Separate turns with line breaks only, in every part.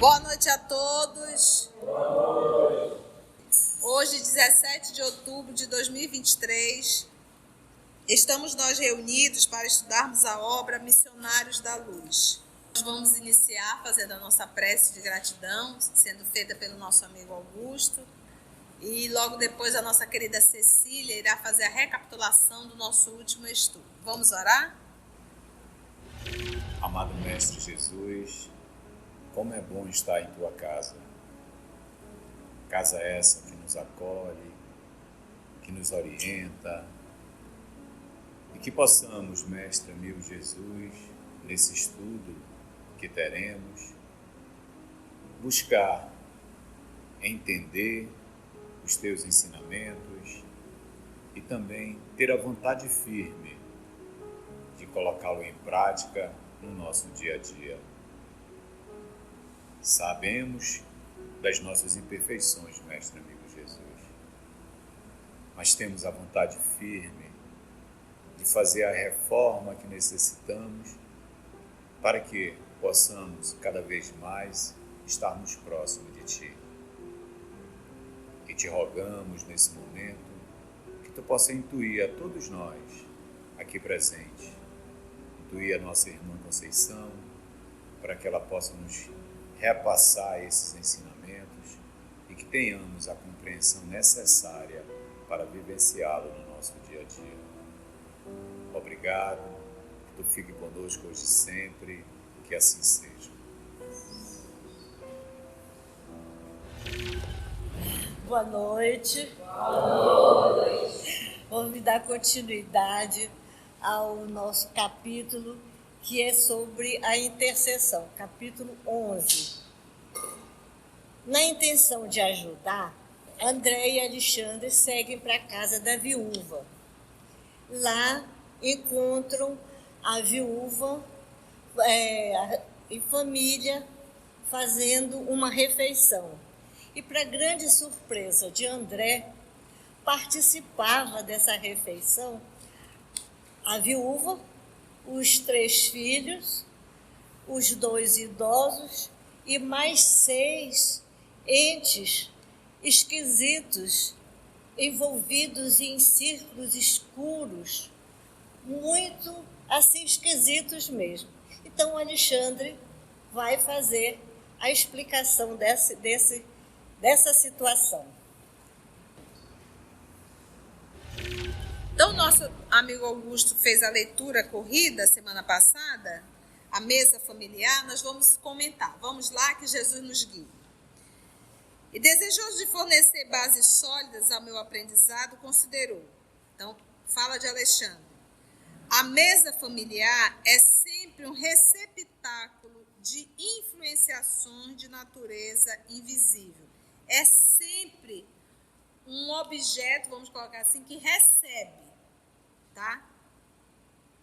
Boa noite a todos. Hoje, 17 de outubro de 2023, estamos nós reunidos para estudarmos a obra Missionários da Luz. Nós vamos iniciar fazendo a nossa prece de gratidão, sendo feita pelo nosso amigo Augusto. E logo depois a nossa querida Cecília irá fazer a recapitulação do nosso último estudo. Vamos orar?
Amado Mestre Jesus, como é bom estar em Tua casa. Casa essa que nos acolhe, que nos orienta, e que possamos, Mestre amigo Jesus, nesse estudo que teremos, buscar entender os Teus ensinamentos e também ter a vontade firme de colocá-lo em prática no nosso dia a dia. Sabemos das nossas imperfeições, Mestre amigo Jesus, mas temos a vontade firme de fazer a reforma que necessitamos para que possamos cada vez mais estarmos próximos de Ti. E te rogamos nesse momento que Tu possa intuir a todos nós aqui presentes, intuir a nossa irmã Conceição, para que ela possa nos repassar esses ensinamentos e que tenhamos a compreensão necessária para vivenciá-lo no nosso dia a dia. Obrigado, que Tu fique conosco hoje e sempre, que assim seja.
Boa noite.
Boa noite.
Vamos dar continuidade ao nosso capítulo, que é sobre a intercessão, capítulo 11. Na intenção de ajudar, André e Alexandre seguem para a casa da viúva. Lá encontram a viúva em família fazendo uma refeição. E, para grande surpresa de André, participava dessa refeição a viúva, os 3 filhos, os 2 idosos e mais 6 entes esquisitos, envolvidos em círculos escuros, muito assim esquisitos mesmo. Então, Alexandre vai fazer a explicação dessa situação.
Então, nosso amigo Augusto fez a leitura corrida semana passada, a mesa familiar. Nós vamos comentar. Vamos lá, que Jesus nos guie. E desejoso de fornecer bases sólidas ao meu aprendizado, considerou. Então, fala de Alexandre. A mesa familiar é sempre um receptáculo de influenciações de natureza invisível. É sempre um objeto, vamos colocar assim, que recebe, tá?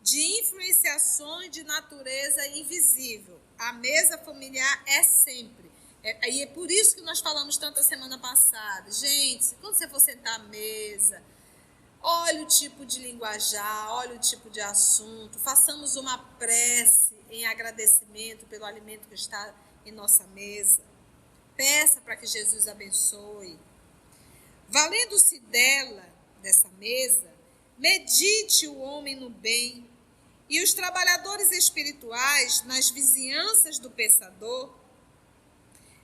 De influenciações de natureza invisível. A mesa familiar é sempre. E é por isso que nós falamos tanto a semana passada. Gente, quando você for sentar à mesa, olhe o tipo de linguajar, olhe o tipo de assunto, façamos uma prece em agradecimento pelo alimento que está em nossa mesa. Peça para que Jesus abençoe. Valendo-se dessa mesa, medite o homem no bem, e os trabalhadores espirituais nas vizinhanças do pensador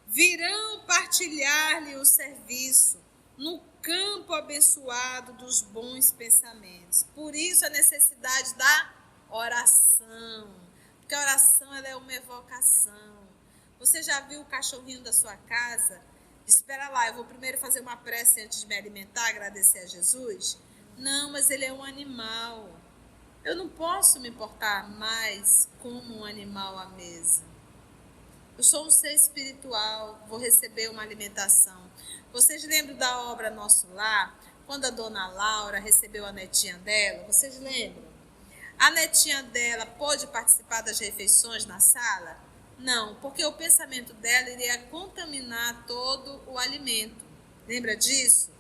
virão partilhar-lhe o serviço no campo abençoado dos bons pensamentos. Por isso a necessidade da oração, porque a oração ela é uma evocação. Você já viu o cachorrinho da sua casa? Espera lá, eu vou primeiro fazer uma prece antes de me alimentar, agradecer a Jesus? Não, mas ele é um animal. Eu não posso me portar mais como um animal à mesa. Eu sou um ser espiritual, vou receber uma alimentação. Vocês lembram da obra Nosso Lar? Quando a dona Laura recebeu a netinha dela? Vocês lembram? A netinha dela pôde participar das refeições na sala? Não, porque o pensamento dela iria contaminar todo o alimento. Lembra disso?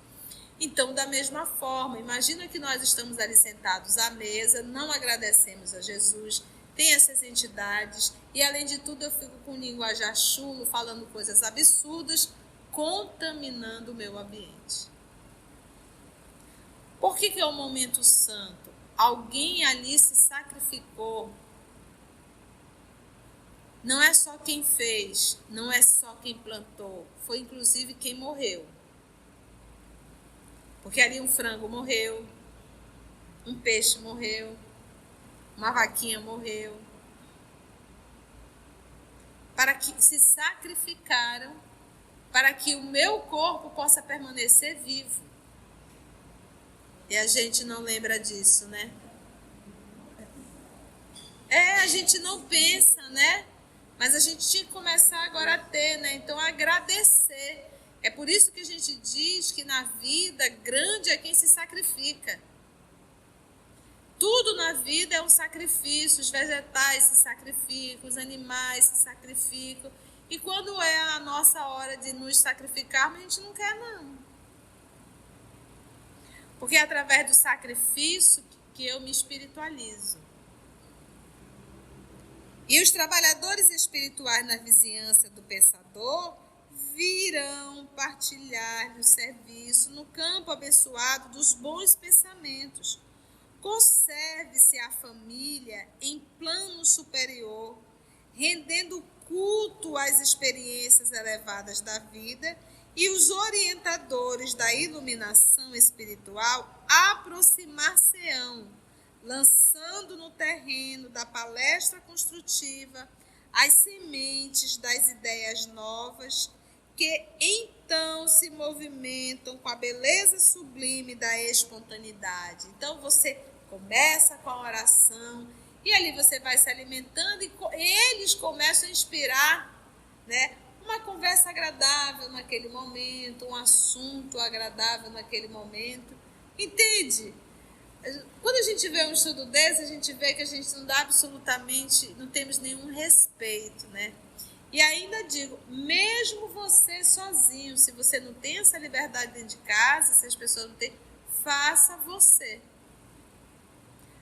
Então, da mesma forma, imagina que nós estamos ali sentados à mesa, não agradecemos a Jesus, tem essas entidades, e além de tudo eu fico com linguajar chulo, falando coisas absurdas, contaminando o meu ambiente. Por que é um momento santo? Alguém ali se sacrificou. Não é só quem fez, não é só quem plantou, foi inclusive quem morreu. Porque ali um frango morreu, um peixe morreu, uma vaquinha morreu. Para que se sacrificaram, para que o meu corpo possa permanecer vivo. E a gente não lembra disso, né? A gente não pensa, né? Mas a gente tinha que começar agora a ter, né? Então, agradecer. É por isso que a gente diz que na vida, grande é quem se sacrifica. Tudo na vida é um sacrifício. Os vegetais se sacrificam, os animais se sacrificam. E quando é a nossa hora de nos sacrificarmos, a gente não quer, não. Porque é através do sacrifício que eu me espiritualizo. E os trabalhadores espirituais na vizinhança do pensador virão partilhar-lhe o serviço no campo abençoado dos bons pensamentos. Conserve-se a família em plano superior, rendendo culto às experiências elevadas da vida, e os orientadores da iluminação espiritual aproximar-se-ão, lançando no terreno da palestra construtiva as sementes das ideias novas, que então se movimentam com a beleza sublime da espontaneidade. Então você começa com a oração e ali você vai se alimentando e eles começam a inspirar, né, uma conversa agradável naquele momento, um assunto agradável naquele momento. Entende? Quando a gente vê um estudo desse, a gente vê que a gente não dá absolutamente, não temos nenhum respeito, né? E ainda digo, mesmo você sozinho, se você não tem essa liberdade dentro de casa, se as pessoas não têm, faça você.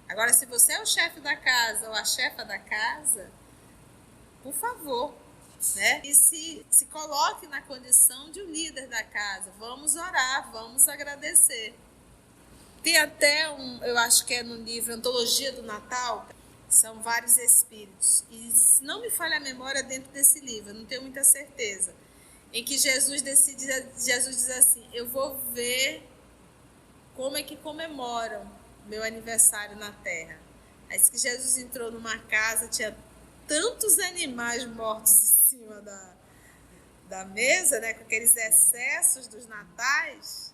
Agora, se você é o chefe da casa ou a chefa da casa, por favor, né? E se coloque na condição de um líder da casa. Vamos orar, vamos agradecer. Tem até eu acho que é no livro Antologia do Natal, são vários espíritos. E se não me falha a memória, dentro desse livro, eu não tenho muita certeza, em que Jesus diz assim, eu vou ver como é que comemoram meu aniversário na Terra. Aí diz que Jesus entrou numa casa, tinha tantos animais mortos em cima da mesa, né, com aqueles excessos dos natais,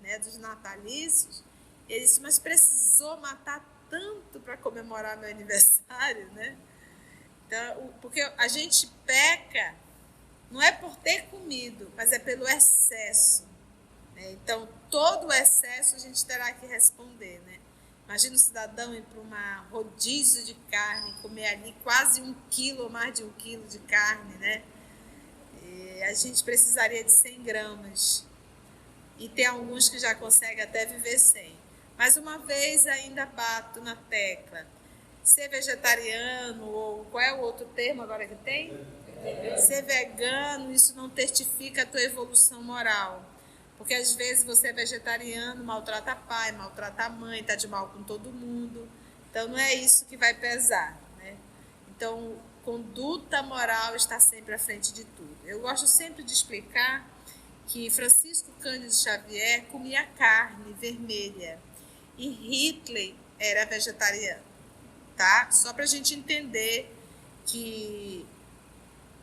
né, dos natalícios. Ele disse, mas precisou matar tanto para comemorar meu aniversário, né? Então, porque a gente peca, não é por ter comido, mas é pelo excesso, né? Então, todo o excesso a gente terá que responder, né? Imagina o cidadão ir para uma rodízio de carne, comer ali quase 1 quilo ou mais de 1 quilo de carne, né? E a gente precisaria de 100 gramas. E tem alguns que já conseguem até viver sem. Mais uma vez, ainda bato na tecla. Ser vegetariano, ou qual é o outro termo agora que tem? Ser vegano, isso não testifica a tua evolução moral. Porque às vezes você é vegetariano, maltrata pai, maltrata a mãe, está de mal com todo mundo. Então não é isso que vai pesar, né? Então, conduta moral está sempre à frente de tudo. Eu gosto sempre de explicar que Francisco Cândido Xavier comia carne vermelha e Hitler era vegetariano, tá? Só para a gente entender que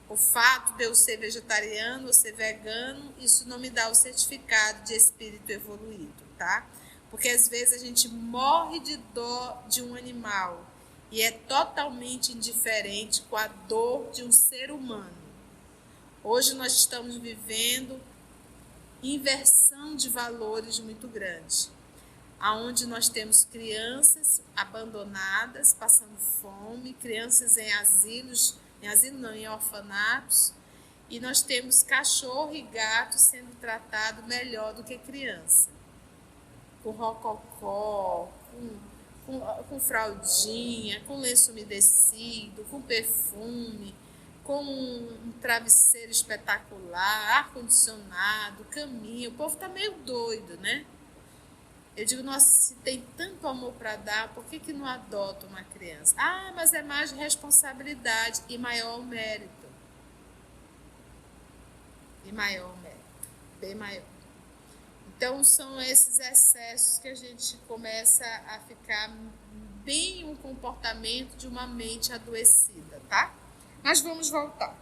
o fato de eu ser vegetariano ou ser vegano, isso não me dá o certificado de espírito evoluído, tá? Porque às vezes a gente morre de dó de um animal e é totalmente indiferente com a dor de um ser humano. Hoje nós estamos vivendo inversão de valores muito grande, aonde nós temos crianças abandonadas, passando fome, crianças em em orfanatos, e nós temos cachorro e gato sendo tratado melhor do que criança, com rococó, com fraldinha, com lenço umedecido, com perfume, com um travesseiro espetacular, ar-condicionado, caminho. O povo tá meio doido, né? Eu digo, nossa, se tem tanto amor para dar, por que não adota uma criança? Ah, mas é mais responsabilidade e maior o mérito. E maior o mérito, bem maior. Então, são esses excessos que a gente começa a ficar bem um comportamento de uma mente adoecida, tá? Mas vamos voltar.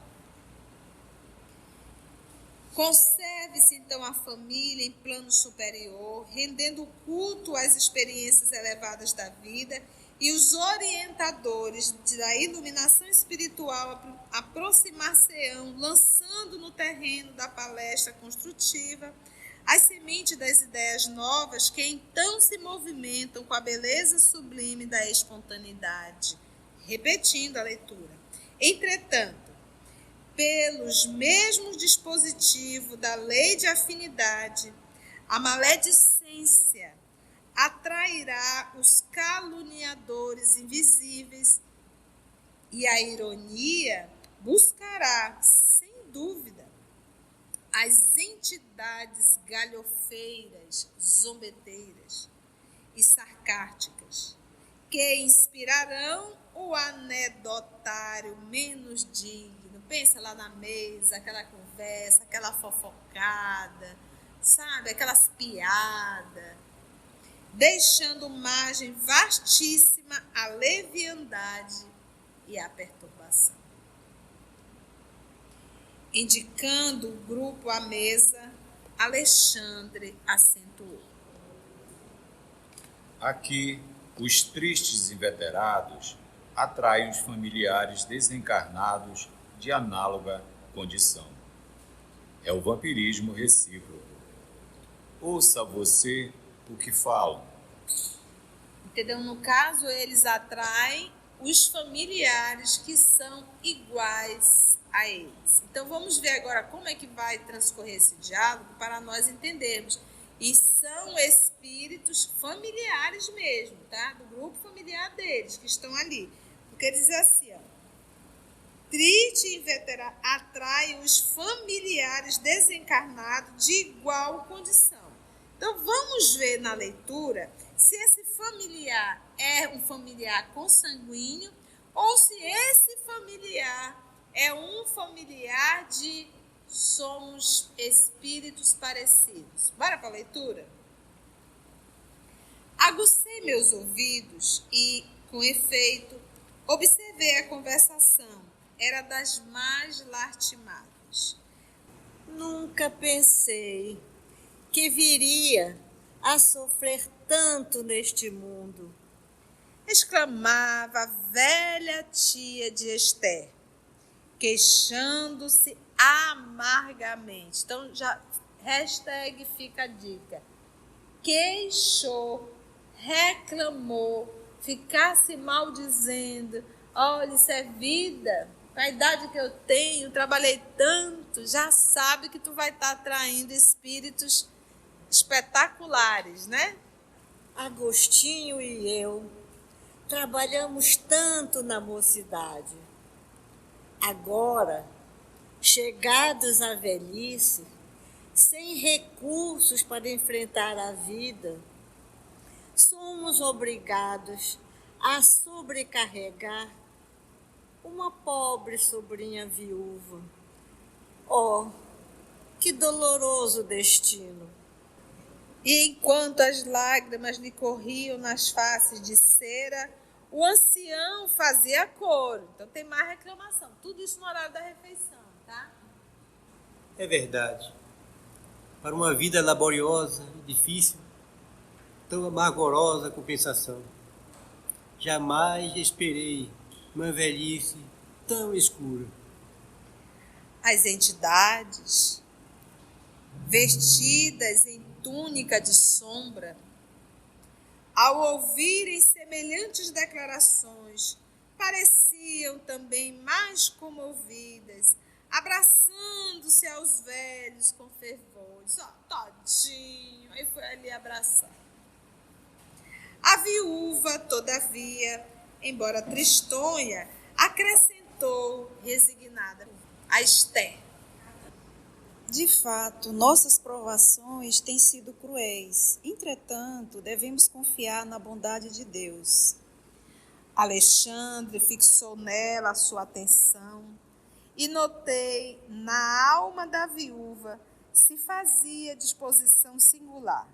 Conserve-se, então, a família em plano superior, rendendo culto às experiências elevadas da vida, e os orientadores da iluminação espiritual aproximar-se-ão, lançando no terreno da palestra construtiva as sementes das ideias novas que então se movimentam com a beleza sublime da espontaneidade. Repetindo a leitura. Entretanto, pelos mesmos dispositivos da lei de afinidade, a maledicência atrairá os caluniadores invisíveis e a ironia buscará, sem dúvida, as entidades galhofeiras, zombeteiras e sarcásticas, que inspirarão o anedotário menos digno. Pensa lá na mesa, aquela conversa, aquela fofocada, sabe? Aquelas piadas, deixando margem vastíssima à leviandade e à perturbação. Indicando o grupo à mesa, Alexandre acentuou.
Aqui, os tristes inveterados atraem os familiares desencarnados de análoga condição. É o vampirismo recíproco. Ouça você o que falam.
Entendeu? No caso, eles atraem os familiares que são iguais a eles. Então, vamos ver agora como é que vai transcorrer esse diálogo para nós entendermos. E são espíritos familiares mesmo, tá? Do grupo familiar deles, que estão ali. Porque diz assim, ó. Triste e inveterado atrai os familiares desencarnados de igual condição. Então, vamos ver na leitura se esse familiar é um familiar consanguíneo ou se esse familiar é um familiar de somos espíritos parecidos. Bora para a leitura? Agucei meus ouvidos e, com efeito, observei a conversação. Era das mais lastimadas.
Nunca pensei que viria a sofrer tanto neste mundo,
exclamava a velha tia de Esther, queixando-se amargamente. Então, já, hashtag fica a dica. Queixou, reclamou, ficasse maldizendo. Olha, isso é vida. Com a idade que eu tenho, trabalhei tanto, já sabe que tu vai estar atraindo espíritos espetaculares, né?
Agostinho e eu trabalhamos tanto na mocidade. Agora, chegados à velhice, sem recursos para enfrentar a vida, somos obrigados a sobrecarregar uma pobre sobrinha viúva. Oh, que doloroso destino!
E enquanto as lágrimas lhe corriam nas faces de cera, o ancião fazia coro. Então tem mais reclamação. Tudo isso no horário da refeição, tá?
É verdade. Para uma vida laboriosa e difícil, tão amargorosa a compensação. Jamais esperei uma velhice tão escura.
As entidades, vestidas em túnica de sombra, ao ouvirem semelhantes declarações, pareciam também mais comovidas, abraçando-se aos velhos com fervor. Tadinho, aí foi ali abraçar. A viúva viúva, todavia, embora tristonha, acrescentou resignada a Esther.
De fato, nossas provações têm sido cruéis. Entretanto, devemos confiar na bondade de Deus.
Alexandre fixou nela a sua atenção e notei na alma da viúva se fazia disposição singular,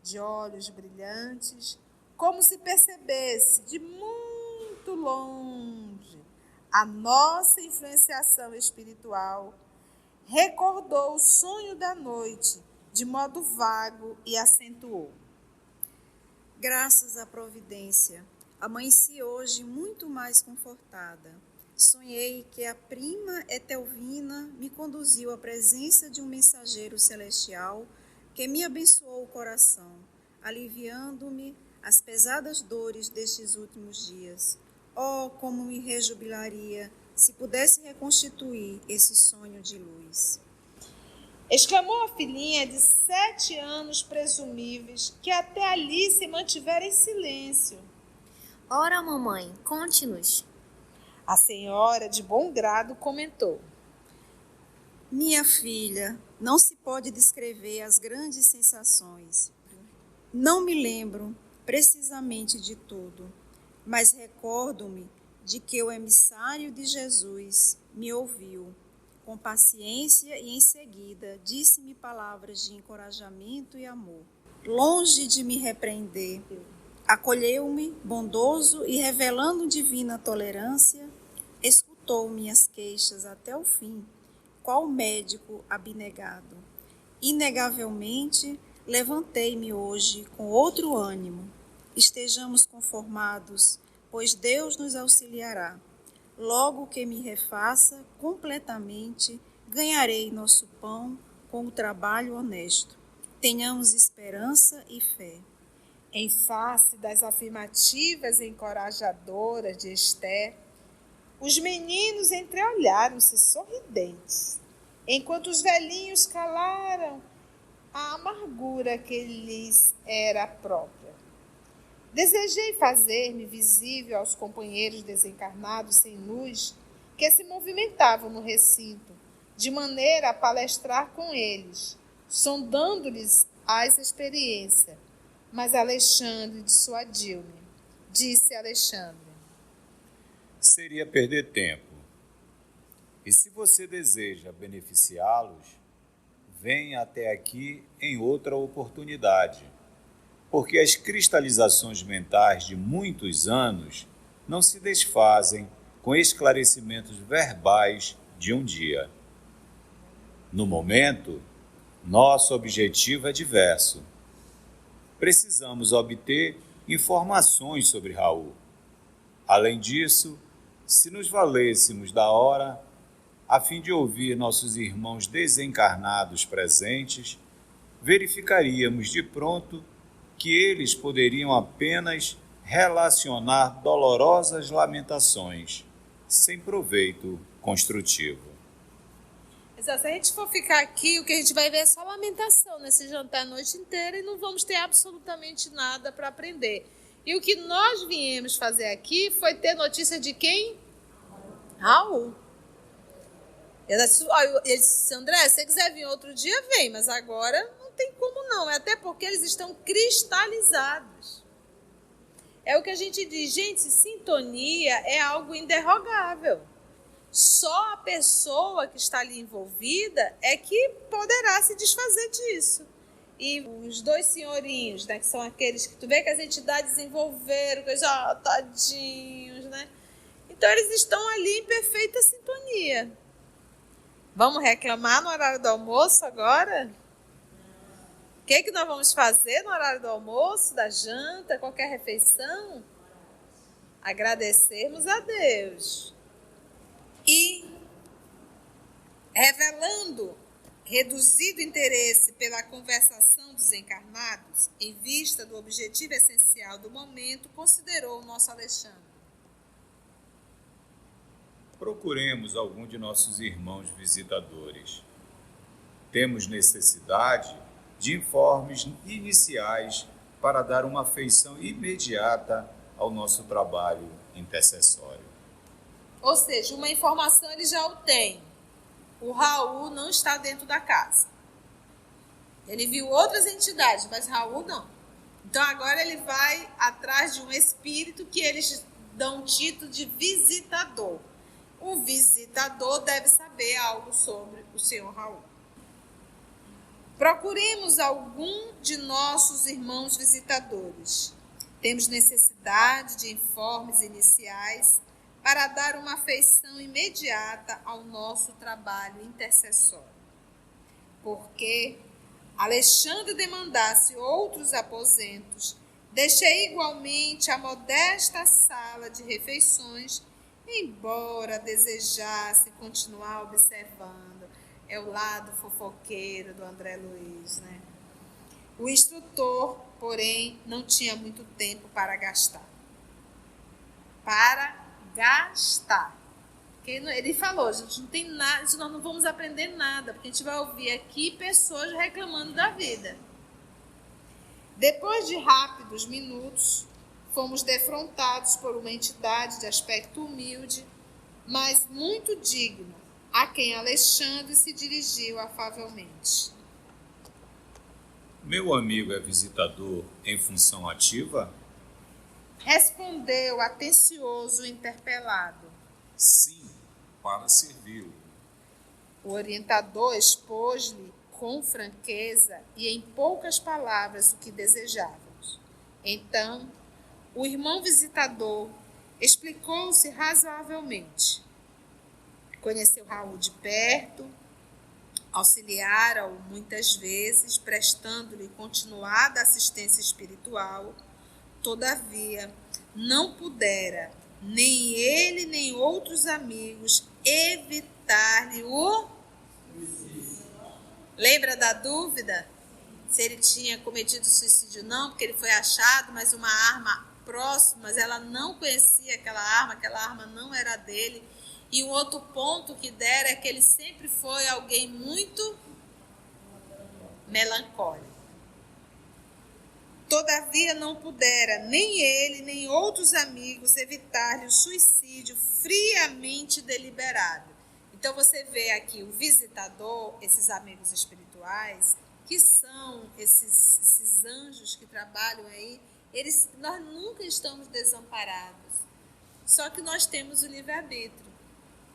de olhos brilhantes, como se percebesse de muito longe a nossa influenciação espiritual. Recordou o sonho da noite de modo vago e acentuou:
Graças à providência, amanheci hoje muito mais confortada. Sonhei que a prima Etelvina me conduziu à presença de um mensageiro celestial que me abençoou o coração, aliviando-me as pesadas dores destes últimos dias. Oh, como me rejubilaria se pudesse reconstituir esse sonho de luz.
Exclamou a filhinha de 7 anos presumíveis, que até ali se mantivera em silêncio.
Ora, mamãe, conte-nos.
A senhora, de bom grado, comentou:
Minha filha, não se pode descrever as grandes sensações. Não me lembro precisamente de tudo, mas recordo-me de que o emissário de Jesus me ouviu com paciência e em seguida disse-me palavras de encorajamento e amor. Longe de me repreender, acolheu-me bondoso e, revelando divina tolerância, escutou minhas queixas até o fim, qual médico abnegado. Inegavelmente, levantei-me hoje com outro ânimo. Estejamos conformados, pois Deus nos auxiliará. Logo que me refaça completamente, ganharei nosso pão com o trabalho honesto. Tenhamos esperança e fé.
Em face das afirmativas encorajadoras de Esther, os meninos entreolharam-se sorridentes, enquanto os velhinhos calaram a amargura que lhes era própria. Desejei fazer-me visível aos companheiros desencarnados sem luz que se movimentavam no recinto, de maneira a palestrar com eles, sondando-lhes as experiências. Mas Alexandre dissuadiu-me. Disse Alexandre:
Seria perder tempo. E se você deseja beneficiá-los, venha até aqui em outra oportunidade, porque as cristalizações mentais de muitos anos não se desfazem com esclarecimentos verbais de um dia. No momento, nosso objetivo é diverso. Precisamos obter informações sobre Raul. Além disso, se nos valêssemos da hora, a fim de ouvir nossos irmãos desencarnados presentes, verificaríamos de pronto que eles poderiam apenas relacionar dolorosas lamentações, sem proveito construtivo.
Se a gente for ficar aqui, o que a gente vai ver é só lamentação nesse jantar a noite inteira e não vamos ter absolutamente nada para aprender. E o que nós viemos fazer aqui foi ter notícia de quem? Raul. Ele disse: André, se você quiser vir outro dia, vem, mas agora não tem como não, até porque eles estão cristalizados. É o que a gente diz, gente, sintonia é algo inderrogável. Só a pessoa que está ali envolvida é que poderá se desfazer disso. E os dois senhorinhos, né, que são aqueles que tu vê que as entidades desenvolveram, que já tadinhos, né? Então eles estão ali em perfeita sintonia. Vamos reclamar no horário do almoço agora? O que é que nós vamos fazer no horário do almoço, da janta, qualquer refeição? Agradecermos a Deus. E, revelando reduzido interesse pela conversação dos encarnados, em vista do objetivo essencial do momento, considerou o nosso Alexandre.
Procuremos algum de nossos irmãos visitadores. Temos necessidade de informes iniciais para dar uma afeição imediata ao nosso trabalho intercessório.
Ou seja, uma informação ele já o tem. O Raul não está dentro da casa. Ele viu outras entidades, mas Raul não. Então agora ele vai atrás de um espírito que eles dão título de visitador. O visitador deve saber algo sobre o senhor Raul. Procuremos algum de nossos irmãos visitadores. Temos necessidade de informes iniciais para dar uma afeição imediata ao nosso trabalho intercessório. Porque Alexandre demandasse outros aposentos, deixei igualmente a modesta sala de refeições, embora desejasse continuar observando. É o lado fofoqueiro do André Luiz, né? O instrutor, porém, não tinha muito tempo para gastar. Porque ele falou, gente, não tem nada, nós não vamos aprender nada, porque a gente vai ouvir aqui pessoas reclamando da vida. Depois de rápidos minutos, fomos defrontados por uma entidade de aspecto humilde, mas muito digna, a quem Alexandre se dirigiu afavelmente.
Meu amigo é visitador em função ativa?
Respondeu atencioso o interpelado.
Sim, para servi-lo.
O orientador expôs-lhe com franqueza e em poucas palavras o que desejávamos. Então, o irmão visitador explicou-se razoavelmente. Conheceu Raul de perto, auxiliara-o muitas vezes, prestando-lhe continuada assistência espiritual. Todavia, não pudera nem ele nem outros amigos evitar-lhe o... Lembra da dúvida? Se ele tinha cometido suicídio ou não, porque ele foi achado, mas uma arma próxima, mas ela não conhecia aquela arma não era dele. E um outro ponto que dera é que ele sempre foi alguém muito melancólico. Todavia não pudera nem ele, nem outros amigos evitar-lhe o suicídio friamente deliberado. Então você vê aqui o visitador, esses amigos espirituais, que são esses anjos que trabalham aí, nós nunca estamos desamparados. Só que nós temos o livre-arbítrio.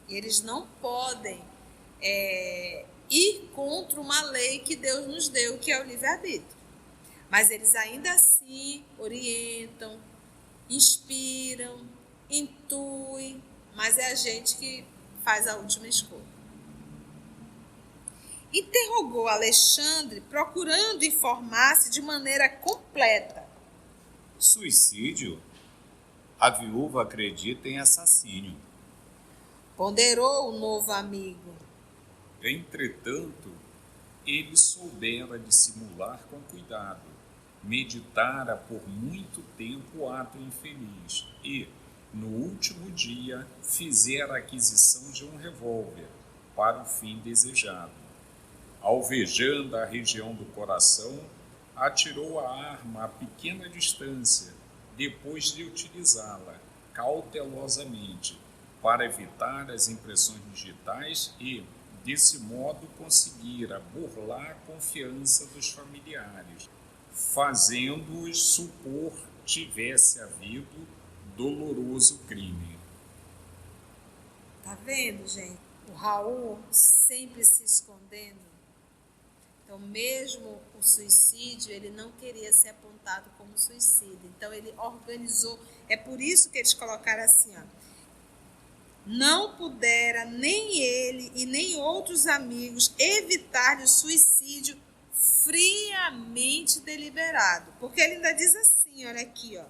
E eles não podem ir contra uma lei que Deus nos deu, que é o livre-arbítrio. Mas eles ainda assim orientam, inspiram, intuem, mas é a gente que faz a última escolha. Interrogou Alexandre, procurando informar-se de maneira completa.
Suicídio? A viúva acredita em assassínio.
Ponderou o novo amigo.
Entretanto, ele soubera dissimular com cuidado, meditara por muito tempo o ato infeliz e, no último dia, fizera a aquisição de um revólver para o fim desejado. Alvejando a região do coração, atirou a arma a pequena distância, depois de utilizá-la cautelosamente para evitar as impressões digitais e, desse modo, conseguira burlar a confiança dos familiares, fazendo-os supor tivesse havido doloroso crime.
Tá vendo, gente? O Raul sempre se escondendo. Então, mesmo o suicídio, ele não queria ser apontado como suicida. Então, ele organizou. É por isso que eles colocaram assim, ó. Não pudera nem ele e nem outros amigos evitar o suicídio friamente deliberado. Porque ele ainda diz assim, olha aqui, ó.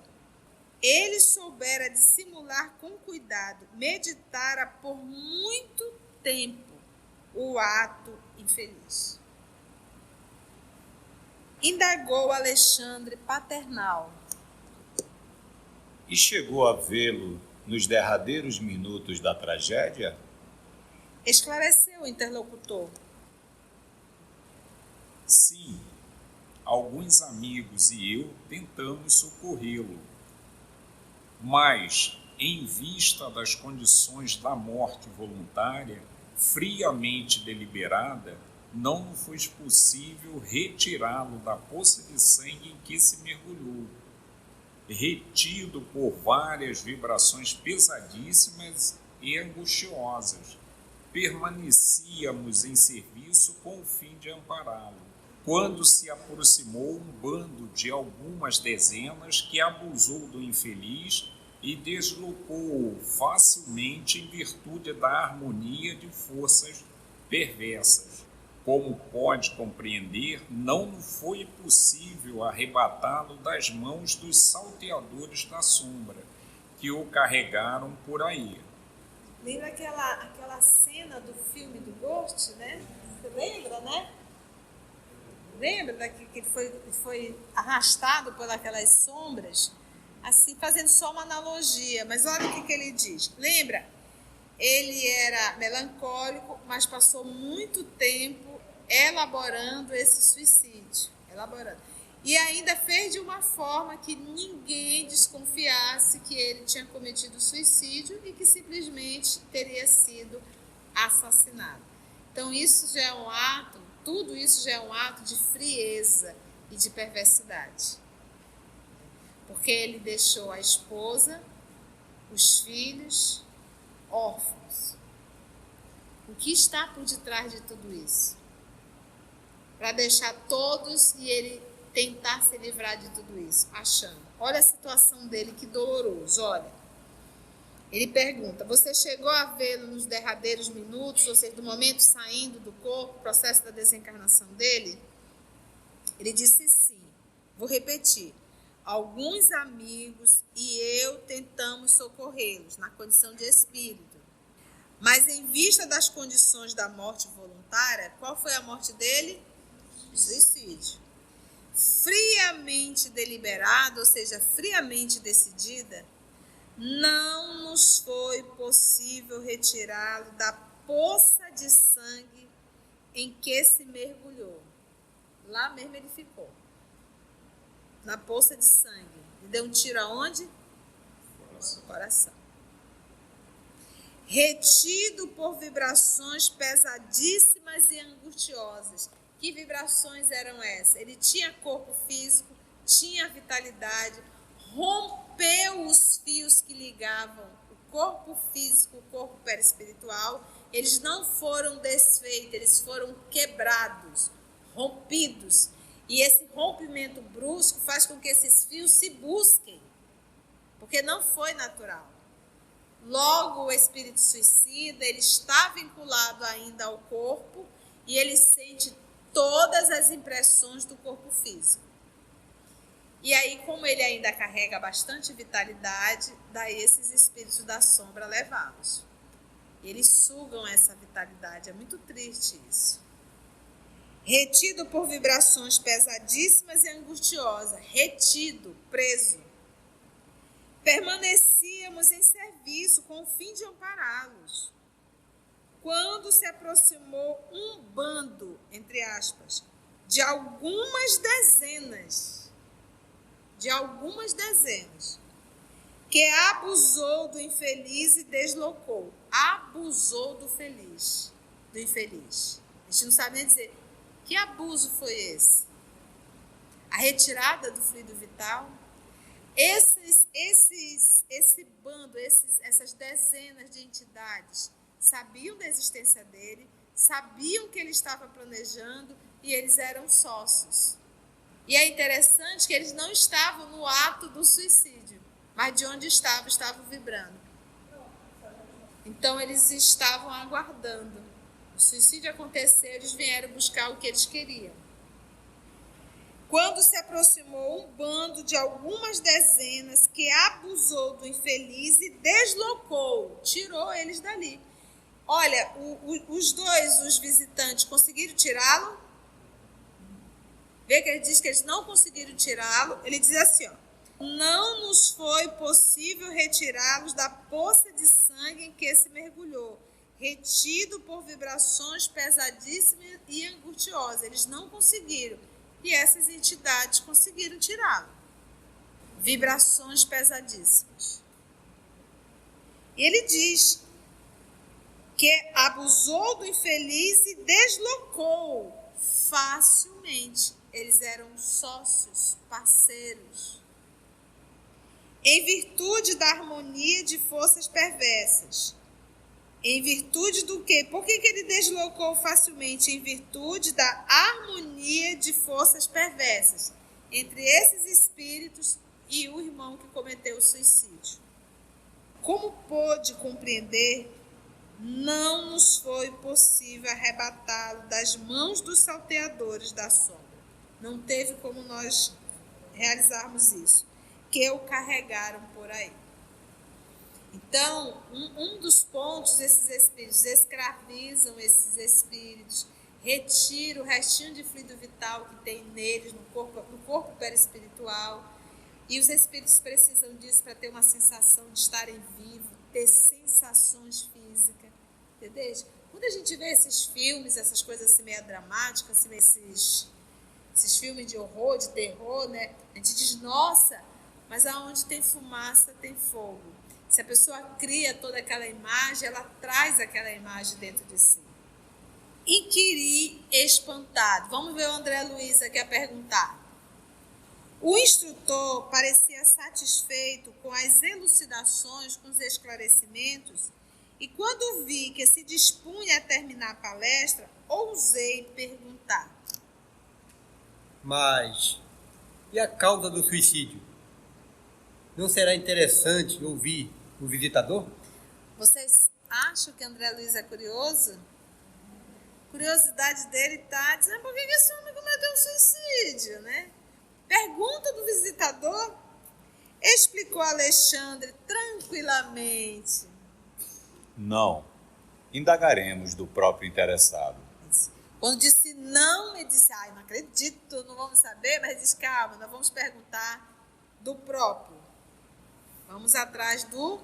Ele soubera dissimular com cuidado, meditara por muito tempo o ato infeliz. Indagou Alexandre paternal.
E chegou a vê-lo nos derradeiros minutos da tragédia?
Esclareceu o interlocutor.
Sim,
alguns amigos e eu tentamos socorrê-lo, mas, em vista das condições da morte voluntária, friamente deliberada, não nos foi possível retirá-lo da poça de sangue em que se mergulhou, retido por várias vibrações pesadíssimas e angustiosas. Permanecíamos em serviço com o fim de ampará-lo, quando se aproximou um bando de algumas dezenas que abusou do infeliz e deslocou-o facilmente em virtude da harmonia de forças perversas. Como pode compreender, não foi possível arrebatá-lo das mãos dos salteadores da sombra, que o carregaram por aí.
Lembra aquela cena do filme do Ghost, né? Você lembra, né? Lembra que ele foi arrastado por aquelas sombras? Assim, fazendo só uma analogia. Mas olha o que ele diz. Lembra? Ele era melancólico, mas passou muito tempo elaborando esse suicídio. E ainda fez de uma forma que ninguém desconfiasse que ele tinha cometido suicídio e que simplesmente teria sido assassinado. Então isso já é um ato, tudo isso já é um ato de frieza e de perversidade. Porque ele deixou a esposa, os filhos, órfãos. O que está por detrás de tudo isso? Para deixar todos e ele tentar se livrar de tudo isso, achando. Olha a situação dele, que doloroso, olha. Ele pergunta, você chegou a vê-lo nos derradeiros minutos, ou seja, do momento saindo do corpo, processo da desencarnação dele? Ele disse sim. Vou repetir. Alguns amigos e eu tentamos socorrê-los na condição de espírito. Mas em vista das condições da morte voluntária, qual foi a morte dele? Suicídio. Friamente deliberada, ou seja, friamente decidida, não nos foi possível retirá-lo da poça de sangue em que se mergulhou. Lá mesmo ele ficou. Na poça de sangue. E deu um tiro aonde? No coração. Retido por vibrações pesadíssimas e angustiosas. Que vibrações eram essas? Ele tinha corpo físico, tinha vitalidade, rompeu os fios que ligavam o corpo físico, o corpo perispiritual. Eles não foram desfeitos, eles foram quebrados, rompidos. E esse rompimento brusco faz com que esses fios se busquem, porque não foi natural. Logo, o espírito suicida, ele está vinculado ainda ao corpo e ele sente todas as impressões do corpo físico. E aí, como ele ainda carrega bastante vitalidade, daí esses espíritos da sombra levá-los. Eles sugam essa vitalidade, é muito triste isso. Retido por vibrações pesadíssimas e angustiosas, retido, preso. Permanecíamos em serviço com o fim de ampará-los. Quando se aproximou um bando, entre aspas, de algumas dezenas, que abusou do infeliz e deslocou. Abusou do infeliz. A gente não sabe nem dizer que abuso foi esse. A retirada do fluido vital. Esse bando, essas dezenas de entidades sabiam da existência dele, sabiam que ele estava planejando e eles eram sócios. E é interessante que eles não estavam no ato do suicídio, mas de onde estavam vibrando. Então eles estavam aguardando. O suicídio aconteceu, eles vieram buscar o que eles queriam. Quando se aproximou um bando de algumas dezenas que abusou do infeliz e deslocou, tirou eles dali. Olha, os visitantes conseguiram tirá-lo? Vê que ele diz que eles não conseguiram tirá-lo. Ele diz assim, ó, não nos foi possível retirá-los da poça de sangue em que se mergulhou, retido por vibrações pesadíssimas e angustiosas. Eles não conseguiram. e essas entidades conseguiram tirá-lo. Vibrações pesadíssimas. E ele diz que abusou do infeliz e deslocou facilmente. Eles eram sócios, parceiros. Em virtude da harmonia de forças perversas. Em virtude do quê? Por que ele deslocou facilmente? Em virtude da harmonia de forças perversas entre esses espíritos e o irmão que cometeu o suicídio. Como pôde compreender, não nos foi possível arrebatá-lo das mãos dos salteadores da sombra. Não teve como nós realizarmos isso, que o carregaram por aí. Então, um dos pontos, esses espíritos escravizam esses espíritos, retiram o restinho de fluido vital que tem neles, no corpo perispiritual, e os espíritos precisam disso para ter uma sensação de estarem vivos, ter sensações físicas, entendeu? Quando a gente vê esses filmes, essas coisas assim meio dramáticas, assim, esses filmes de horror, de terror, né? A gente diz, nossa, mas aonde tem fumaça tem fogo. Se a pessoa cria toda aquela imagem, ela traz aquela imagem dentro de si. Inquiri espantado. Vamos ver o André Luiz aqui a perguntar. O instrutor parecia satisfeito com as elucidações, com os esclarecimentos, e quando vi que se dispunha a terminar a palestra, ousei perguntar.
Mas, e a causa do suicídio? Não será interessante ouvir o visitador?
Vocês acham que André Luiz é curioso? A curiosidade dele está dizendo por que esse homem cometeu um suicídio, né? Pergunta do visitador, explicou Alexandre tranquilamente.
Não, indagaremos do próprio interessado.
Quando disse não, ele disse, não acredito, não vamos saber, mas disse, calma, nós vamos perguntar do próprio. Vamos atrás do...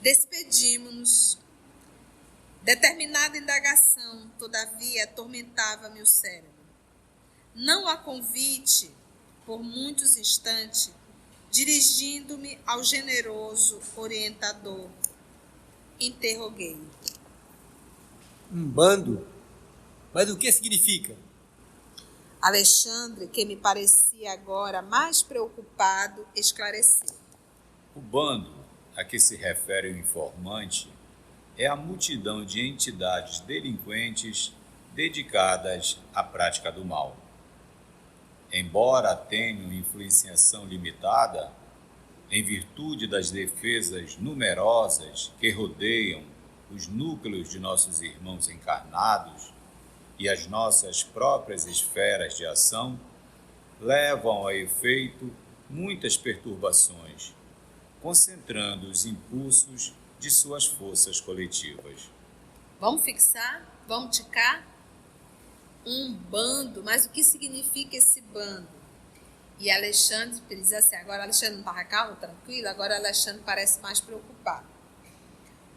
Despedimos-nos. Determinada indagação, todavia, atormentava-me o cérebro. Não a convite, por muitos instantes, dirigindo-me ao generoso orientador, interroguei.
Um bando? Mas o que significa?
Alexandre, que me parecia agora mais preocupado, esclareceu.
O bando a que se refere o informante é a multidão de entidades delinquentes dedicadas à prática do mal. Embora tenham influenciação limitada, em virtude das defesas numerosas que rodeiam os núcleos de nossos irmãos encarnados e as nossas próprias esferas de ação, levam a efeito muitas perturbações, concentrando os impulsos de suas forças coletivas.
Vamos fixar? Vamos ticar? Um bando, mas o que significa esse bando? E Alexandre diz assim, agora Alexandre não estava calmo, tranquilo, agora Alexandre parece mais preocupado.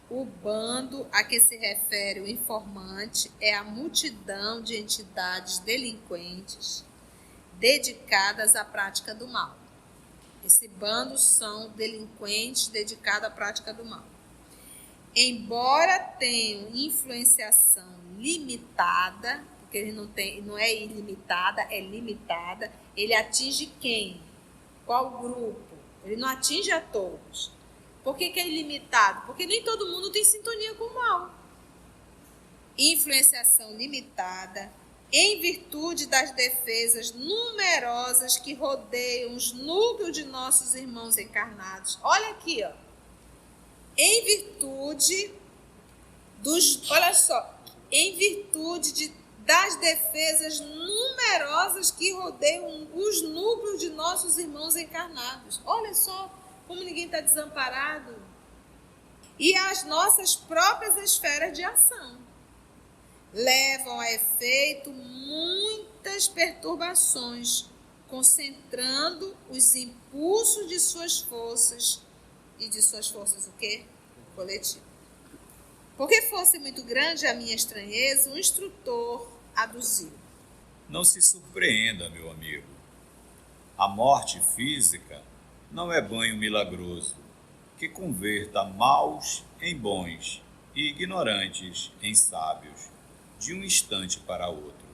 O bando a que se refere o informante é a multidão de entidades delinquentes dedicadas à prática do mal. Esse bando são delinquentes dedicados à prática do mal. Embora tenham influenciação limitada, porque ele não é ilimitada, é limitada, ele atinge quem? Qual grupo? Ele não atinge a todos. Por que é ilimitado? Porque nem todo mundo tem sintonia com o mal. Influenciação limitada, em virtude das defesas numerosas que rodeiam os núcleos de nossos irmãos encarnados. Olha aqui, ó. Em virtude dos... Olha só. Em virtude das defesas numerosas que rodeiam os núcleos de nossos irmãos encarnados. Olha só como ninguém está desamparado. E as nossas próprias esferas de ação levam a efeito muitas perturbações, concentrando os impulsos de suas forças, e de suas forças o quê? Coletivo. Porque fosse muito grande a minha estranheza, o instrutor aduziu.
Não se surpreenda, meu amigo. A morte física não é banho milagroso que converta maus em bons e ignorantes em sábios, de um instante para outro.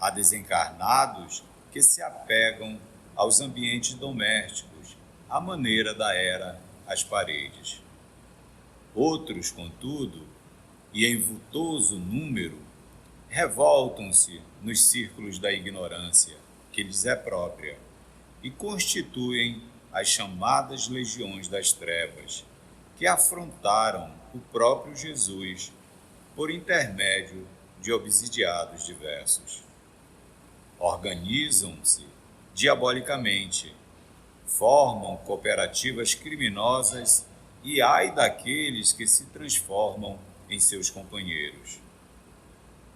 Há desencarnados que se apegam aos ambientes domésticos, à maneira da era às paredes. Outros, contudo, e em vultoso número, revoltam-se nos círculos da ignorância, que lhes é própria, e constituem as chamadas legiões das trevas, que afrontaram o próprio Jesus por intermédio de obsidiados diversos. Organizam-se diabolicamente, formam cooperativas criminosas e ai daqueles que se transformam em seus companheiros.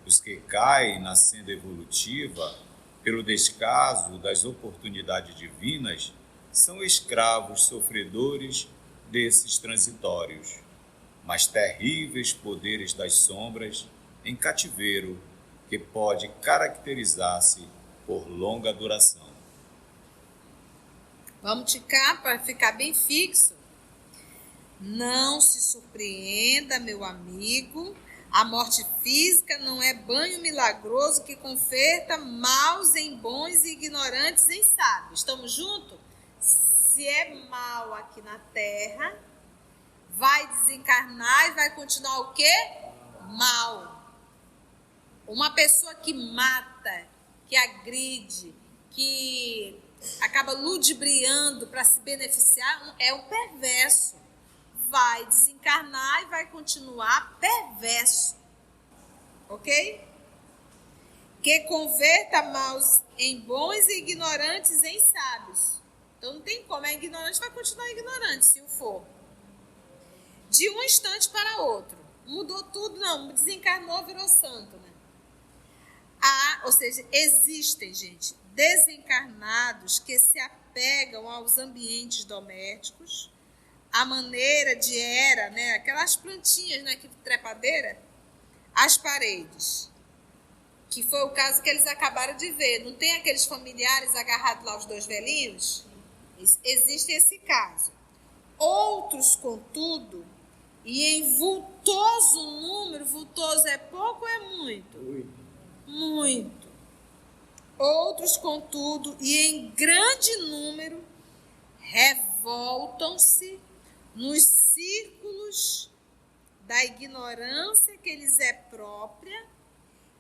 Os que caem na senda evolutiva pelo descaso das oportunidades divinas são escravos sofredores desses transitórios, mas terríveis poderes das sombras em cativeiro que pode caracterizar-se por longa duração.
Vamos ticar para ficar bem fixo. Não se surpreenda, meu amigo. A morte física não é banho milagroso que converta maus em bons e ignorantes em sábios. Estamos juntos? Se é mal aqui na Terra, vai desencarnar e vai continuar o quê? Mal. Uma pessoa que mata, que agride, que acaba ludibriando para se beneficiar, é um perverso. Vai desencarnar e vai continuar perverso. Ok? Que converta maus em bons e ignorantes em sábios. Então não tem como, é ignorante, vai continuar ignorante se o for. De um instante para outro. Mudou tudo, não, desencarnou, virou santo, né? Ou seja, existem, gente, desencarnados que se apegam aos ambientes domésticos, a maneira de era, né, aquelas plantinhas, né, que trepadeira, as paredes, que foi o caso que eles acabaram de ver. Não tem aqueles familiares agarrados lá, os dois velhinhos? Existe esse caso. Outros, contudo, e em vultoso número, vultoso é pouco ou é muito? Muito. Outros, contudo, e em grande número, revoltam-se nos círculos da ignorância que lhes é própria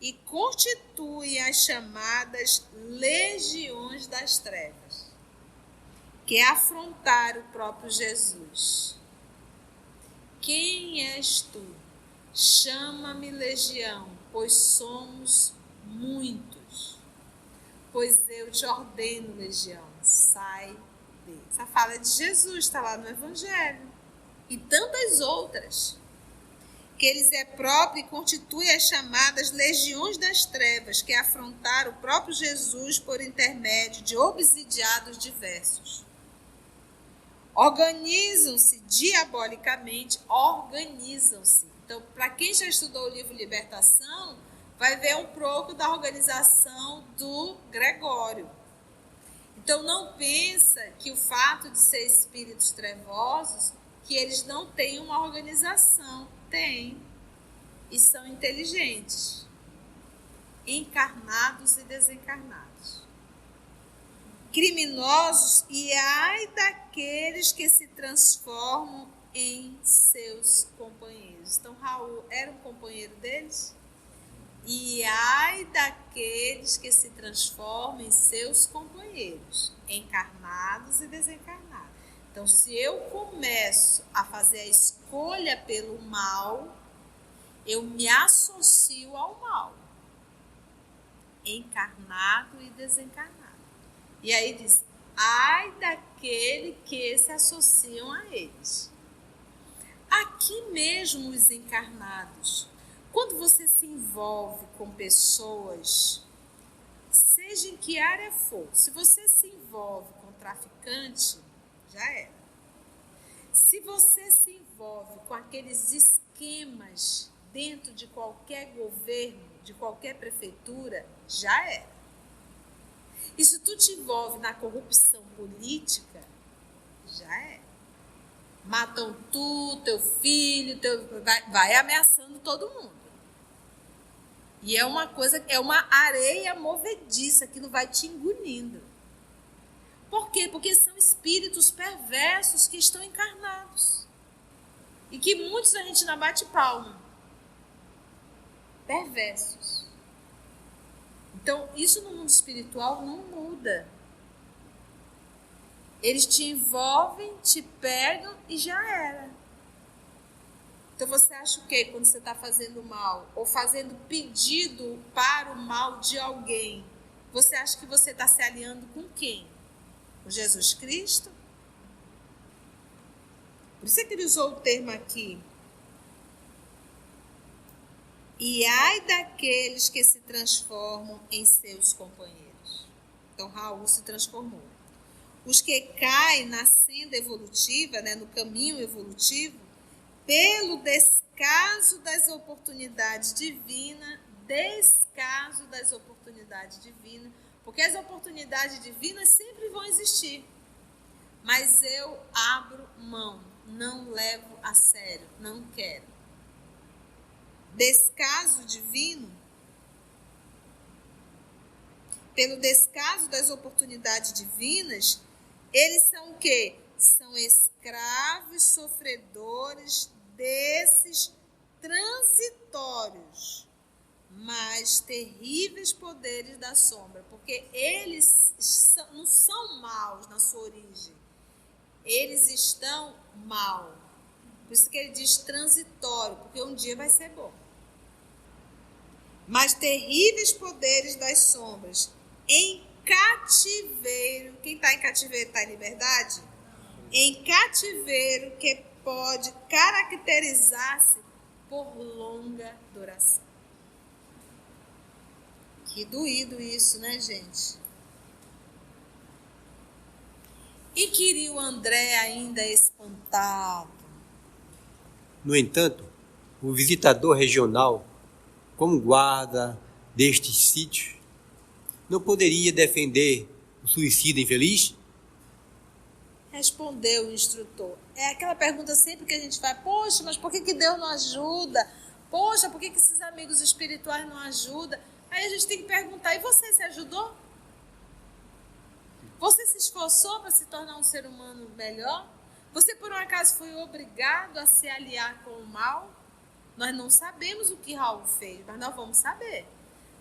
e constituem as chamadas legiões das trevas, que é afrontar o próprio Jesus. Quem és tu? Chama-me legião, pois somos muitos. Pois eu te ordeno, legião, sai. Essa fala de Jesus, está lá no Evangelho. E tantas outras. Que eles é próprio e constitui as chamadas legiões das trevas, que afrontaram o próprio Jesus por intermédio de obsidiados diversos. Organizam-se diabolicamente, organizam-se. Então, para quem já estudou o livro Libertação, vai ver um pouco da organização do Gregório. Então, não pensa que o fato de ser espíritos trevosos, que eles não têm uma organização. Tem. E são inteligentes. Encarnados e desencarnados. Criminosos e ai daqueles que se transformam em seus companheiros. Então, Raul era um companheiro deles? E ai daqueles que se transformam em seus companheiros, encarnados e desencarnados. Então, se eu começo a fazer a escolha pelo mal, eu me associo ao mal, encarnado e desencarnado. E aí diz, ai daquele que se associam a eles. Aqui mesmo os encarnados, quando você se envolve com pessoas, seja em que área for, se você se envolve com traficante, já era. Se você se envolve com aqueles esquemas dentro de qualquer governo, de qualquer prefeitura, já era. E se tu te envolve na corrupção política, já é. Matam tu, teu filho, vai ameaçando todo mundo. E é uma coisa, é uma areia movediça, aquilo vai te engolindo. Por quê? Porque são espíritos perversos que estão encarnados. E que muitos a gente não bate palma. Perversos. Então, isso no mundo espiritual não muda. Eles te envolvem, te pegam e já era. Então você acha o quê quando você está fazendo mal? Ou fazendo pedido para o mal de alguém? Você acha que você está se aliando com quem? Com Jesus Cristo? Por isso é que ele usou o termo aqui. E ai daqueles que se transformam em seus companheiros. Então Raul se transformou. Os que caem na senda evolutiva, né, no caminho evolutivo, pelo descaso das oportunidades divinas, porque as oportunidades divinas sempre vão existir, mas eu abro mão, não levo a sério, não quero. Descaso divino, pelo descaso das oportunidades divinas, eles são o quê? São escravos sofredores desses transitórios, mas terríveis poderes da sombra, porque eles não são maus na sua origem, eles estão mal. Por isso que ele diz transitório, porque um dia vai ser bom. Mas terríveis poderes das sombras, em cativeiro. Quem está em cativeiro está em liberdade? Em cativeiro que pode caracterizar-se por longa duração. Que doído isso, né, gente? E queria o André ainda espantado.
No entanto, o visitador regional, como guarda destes sítios, não poderia defender o suicida infeliz?
Respondeu o instrutor. É aquela pergunta sempre que a gente faz: poxa, mas por que Deus não ajuda? Poxa, por que esses amigos espirituais não ajudam? Aí a gente tem que perguntar: e você se ajudou? Você se esforçou para se tornar um ser humano melhor? Você por um acaso foi obrigado a se aliar com o mal? Nós não sabemos o que Raul fez, mas nós vamos saber.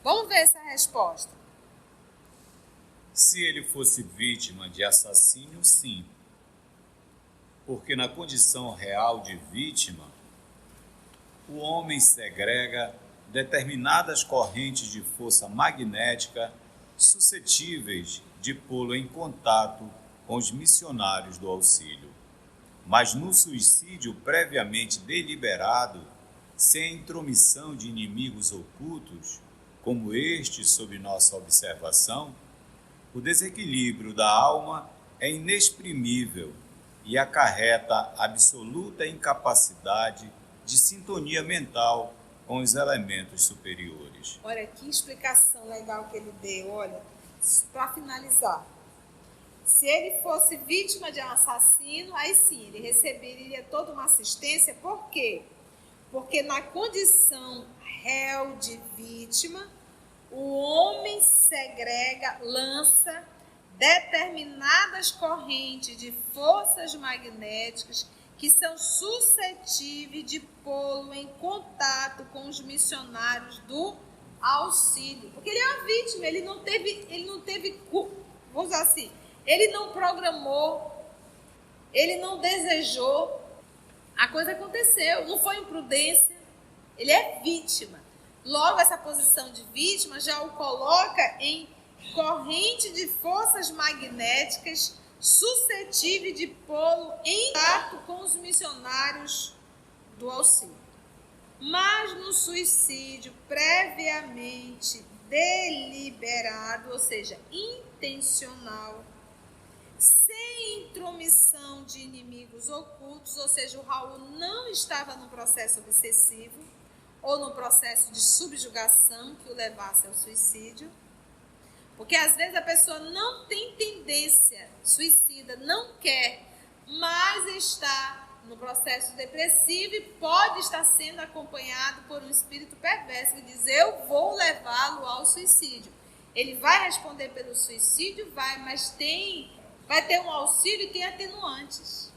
Vamos ver essa resposta.
Se ele fosse vítima de assassínio, sim. Porque na condição real de vítima, o homem segrega determinadas correntes de força magnética suscetíveis de pô-lo em contato com os missionários do auxílio. Mas no suicídio previamente deliberado, sem a intromissão de inimigos ocultos, como este sob nossa observação, o desequilíbrio da alma é inexprimível e acarreta absoluta incapacidade de sintonia mental com os elementos superiores.
Olha que explicação legal que ele deu, olha, para finalizar. Se ele fosse vítima de um assassino, aí sim, ele receberia toda uma assistência. Por quê? Porque na condição réu de vítima, o homem segrega, lança determinadas correntes de forças magnéticas que são suscetíveis de pô-lo em contato com os missionários do auxílio. Porque ele é uma vítima, ele não teve, vou usar assim, ele não programou, ele não desejou, a coisa aconteceu, não foi imprudência, ele é vítima. Logo, essa posição de vítima já o coloca em corrente de forças magnéticas suscetível de pô-lo em contato com os missionários do auxílio. Mas no suicídio previamente deliberado, ou seja, intencional, sem intromissão de inimigos ocultos, ou seja, o Raul não estava num processo obsessivo, ou no processo de subjugação que o levasse ao suicídio. Porque às vezes a pessoa não tem tendência suicida, não quer, mas está no processo depressivo e pode estar sendo acompanhado por um espírito perverso que diz: eu vou levá-lo ao suicídio. Ele vai responder pelo suicídio? Vai, mas vai ter um auxílio e tem atenuantes.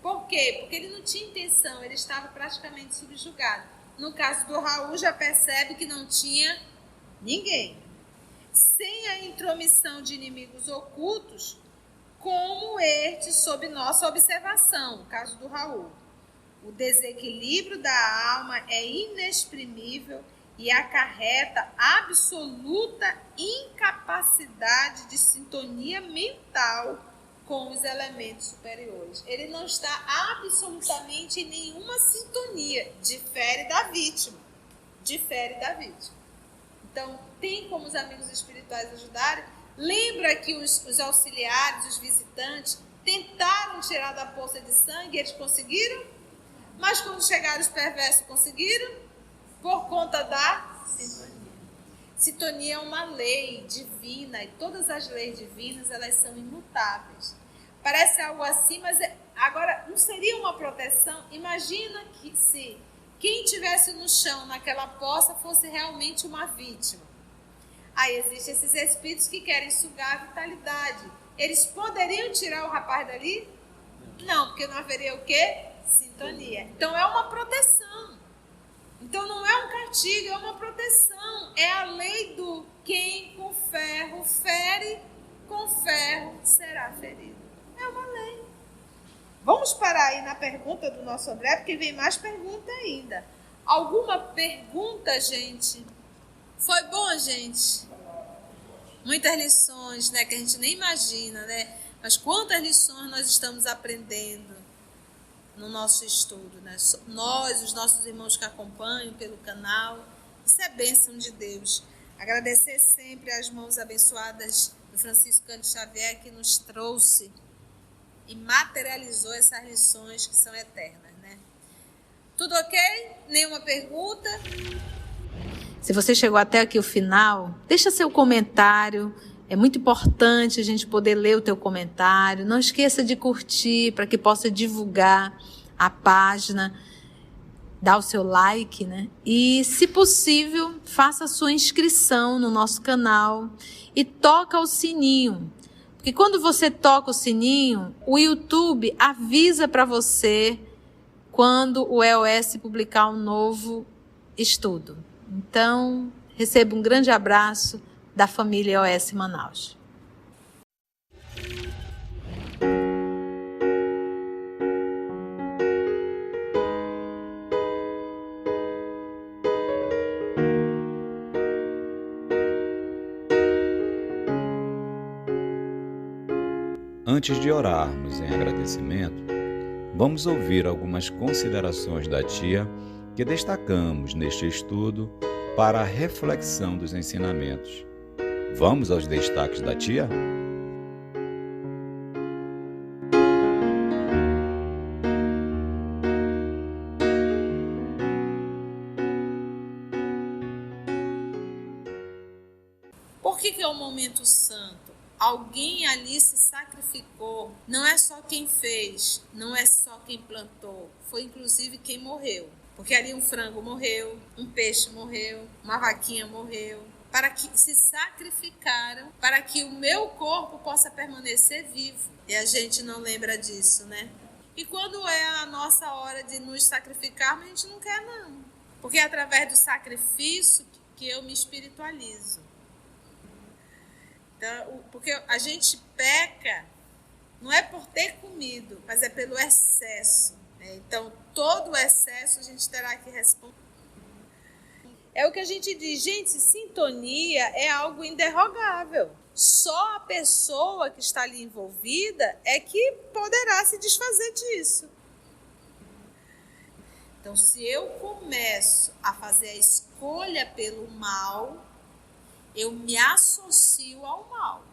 Por quê? Porque ele não tinha intenção, ele estava praticamente subjugado. No caso do Raul, já percebe que não tinha ninguém. Sem a intromissão de inimigos ocultos, como este sob nossa observação, no caso do Raul. O desequilíbrio da alma é inexprimível e acarreta absoluta incapacidade de sintonia mental com os elementos superiores. Ele não está absolutamente em nenhuma sintonia, difere da vítima. Então, tem como os amigos espirituais ajudarem? Lembra que os auxiliares, os visitantes, tentaram tirar da poça de sangue, eles conseguiram? Mas quando chegaram os perversos, conseguiram? Por conta da sintonia. Sintonia é uma lei divina, e todas as leis divinas, elas são imutáveis. Parece algo assim, mas agora não seria uma proteção? Imagina que se quem estivesse no chão naquela poça fosse realmente uma vítima. Aí existem esses espíritos que querem sugar a vitalidade. Eles poderiam tirar o rapaz dali? Não, porque não haveria o quê? Sintonia. Então é uma proteção. Então não é um castigo, é uma proteção. É a lei do quem com ferro fere, com ferro será ferido. É uma lei. Vamos parar aí na pergunta do nosso André, porque vem mais pergunta ainda. Alguma pergunta, gente? Foi bom, gente? Muitas lições, né, que a gente nem imagina, né? Mas quantas lições nós estamos aprendendo no nosso estudo, né? Nós, os nossos irmãos que acompanham pelo canal, isso é bênção de Deus. Agradecer sempre às mãos abençoadas do Francisco Cândido Xavier, que nos trouxe e materializou essas lições que são eternas, né? Tudo ok? Nenhuma pergunta? Se você chegou até aqui o final, deixa seu comentário. É muito importante a gente poder ler o teu comentário. Não esqueça de curtir para que possa divulgar a página. Dá o seu like, né? E, se possível, faça a sua inscrição no nosso canal e toca o sininho. Porque quando você toca o sininho, o YouTube avisa para você quando o EOS publicar um novo estudo. Então, receba um grande abraço da família EOS Manaus.
Antes de orarmos em agradecimento, vamos ouvir algumas considerações da tia que destacamos neste estudo para a reflexão dos ensinamentos. Vamos aos destaques da tia?
Por que é um momento santo? Alguém ali se sacrificou. Não é só quem fez, não é só quem plantou, foi inclusive quem morreu. Porque ali um frango morreu, um peixe morreu, uma vaquinha morreu, para que se sacrificaram, para que o meu corpo possa permanecer vivo. E a gente não lembra disso, né? E quando é a nossa hora de nos sacrificarmos, a gente não quer, não. Porque é através do sacrifício que eu me espiritualizo. Então, porque a gente peca, não é por ter comido, mas é pelo excesso. Então, todo o excesso a gente terá que responder. É o que a gente diz, gente, sintonia é algo inderrogável. Só a pessoa que está ali envolvida é que poderá se desfazer disso. Então, se eu começo a fazer a escolha pelo mal, eu me associo ao mal,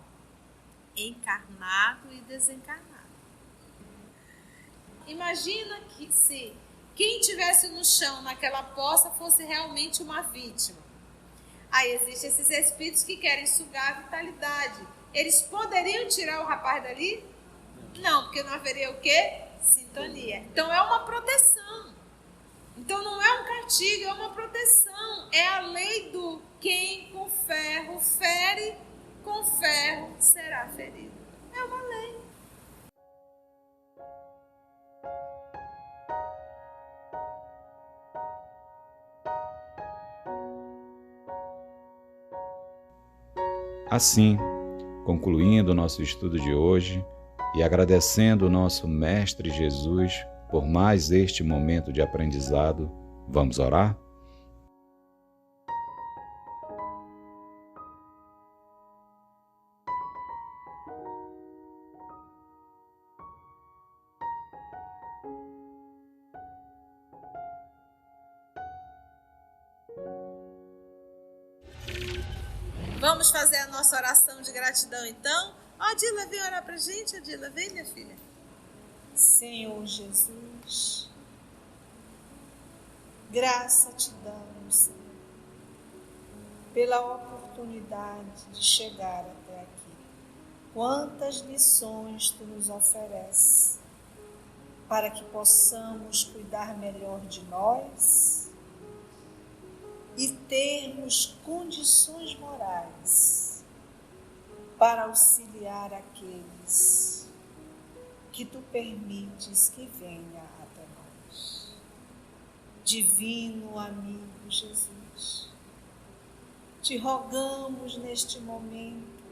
encarnado e desencarnado. Imagina que se quem tivesse no chão naquela poça fosse realmente uma vítima. Aí existem esses espíritos que querem sugar a vitalidade. Eles poderiam tirar o rapaz dali? Não, porque não haveria o quê? Sintonia. Então é uma proteção. Então não é um castigo, é uma proteção. É a lei do quem com ferro fere, com ferro será ferido. É uma lei.
Assim, concluindo o nosso estudo de hoje e agradecendo o nosso Mestre Jesus por mais este momento de aprendizado, vamos orar?
Vamos fazer a nossa oração de gratidão, então? Adila, vem orar pra gente, Adila. Vem, minha filha.
Senhor Jesus, graça te damos, Senhor, pela oportunidade de chegar até aqui. Quantas lições tu nos ofereces para que possamos cuidar melhor de nós e termos condições morais para auxiliar aqueles que tu permites que venha até nós. Divino amigo Jesus, te rogamos neste momento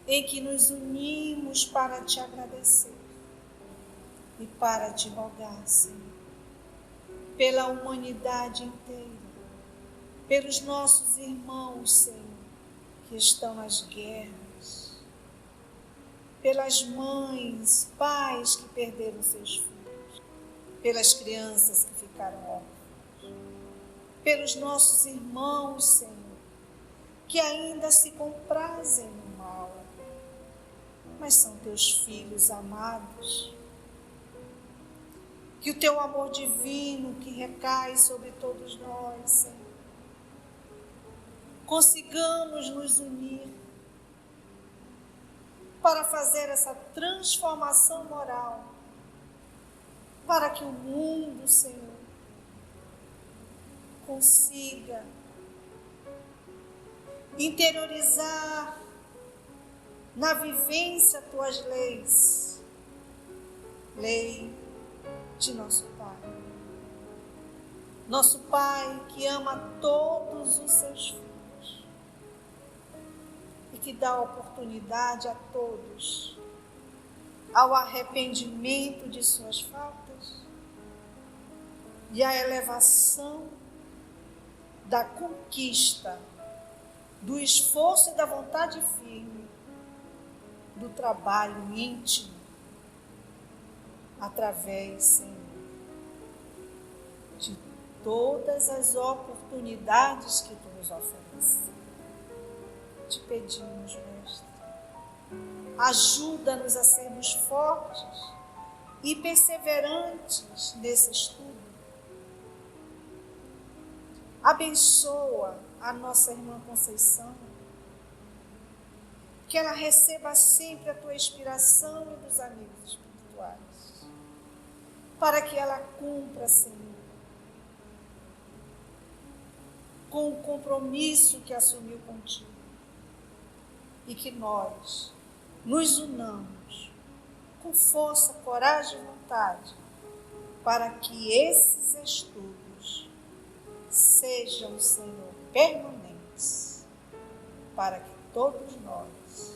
em que nos unimos para te agradecer e para te rogar, Senhor, pela humanidade inteira, pelos nossos irmãos, Senhor, que estão nas guerras, pelas mães, pais que perderam seus filhos, pelas crianças que ficaram órfãos, pelos nossos irmãos, Senhor, que ainda se comprazem no mal, mas são teus filhos amados. Que o teu amor divino que recai sobre todos nós, Senhor, consigamos nos unir para fazer essa transformação moral, para que o mundo, Senhor, consiga interiorizar na vivência tuas leis, lei de nosso Pai que ama todos os seus filhos e que dá oportunidade a todos ao arrependimento de suas faltas e à elevação da conquista, do esforço e da vontade firme, do trabalho íntimo, através, Senhor, de todas as oportunidades que tu nos ofereces. Te pedimos, Mestre, ajuda-nos a sermos fortes e perseverantes nesse estudo. Abençoa a nossa irmã Conceição, que ela receba sempre a tua inspiração e dos amigos espirituais, para que ela cumpra, Senhor, com o compromisso que assumiu contigo, e que nós nos unamos com força, coragem e vontade, para que esses estudos sejam, Senhor, permanentes, para que todos nós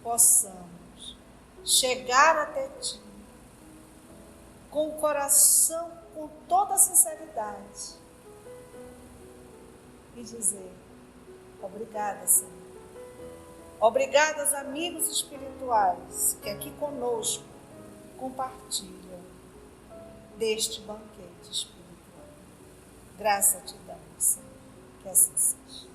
possamos chegar até Ti com o coração, com toda a sinceridade, e dizer: obrigada, Senhor. Obrigada aos amigos espirituais que aqui conosco compartilham deste banquete espiritual. Graça te damos, Senhor, que assim seja.